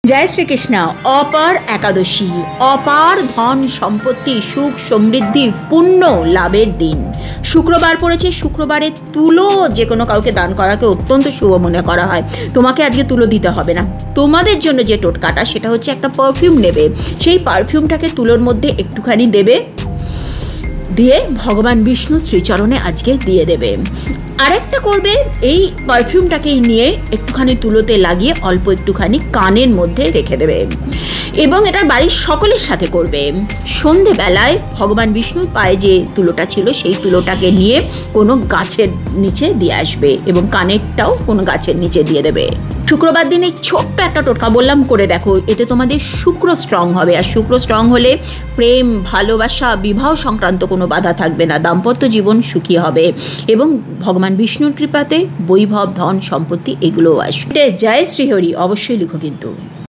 জয় শ্রীকৃষ্ণ। অপার একাদশী, অপার ধন সম্পত্তি সুখ সমৃদ্ধি পুণ্য লাভের দিন। শুক্রবার পড়েছে। শুক্রবারে তুলো যে কোনো কাউকে দান করাকে অত্যন্ত শুভ মনে করা হয়। তোমাকে আজকে তুলো দিতে হবে না। তোমাদের জন্য যে টোটকাটা সেটা হচ্ছে একটা পারফিউম নেবে, সেই পারফিউমটাকে তুলোর মধ্যে একটুখানি দেবে, দিয়ে ভগবান বিষ্ণু শ্রীচরণে আজকে দিয়ে দেবে। আরেকটা করবে, এই পারফিউমটাকেই নিয়ে একটুখানি তুলোতে লাগিয়ে অল্প একটুখানি কানের মধ্যে রেখে দেবে এবং এটা বাড়ির সকলের সাথে করবে। সন্ধেবেলায় ভগবান বিষ্ণুর পায়ে যে তুলোটা ছিল সেই তুলোটাকে নিয়ে কোনো গাছের নিচে দিয়ে আসবে এবং কানেরটাও কোনো গাছের নিচে দিয়ে দেবে। শুক্রবার দিনে ছোট্ট একটা টোটকা বললাম, করে দেখো, এতে তোমাদের শুক্র স্ট্রং হবে। আর শুক্র স্ট্রং হলে প্রেম, ভালোবাসা, বিবাহ সংক্রান্ত কোনো বাধা থাকবে না, দাম্পত্য জীবন সুখী হবে এবং ভগবান বিষ্ণুর কৃপাতে বৈভব, ধন সম্পত্তি এগুলোও আসবে। জয় শ্রীহরি অবশ্যই লিখো কিন্তু।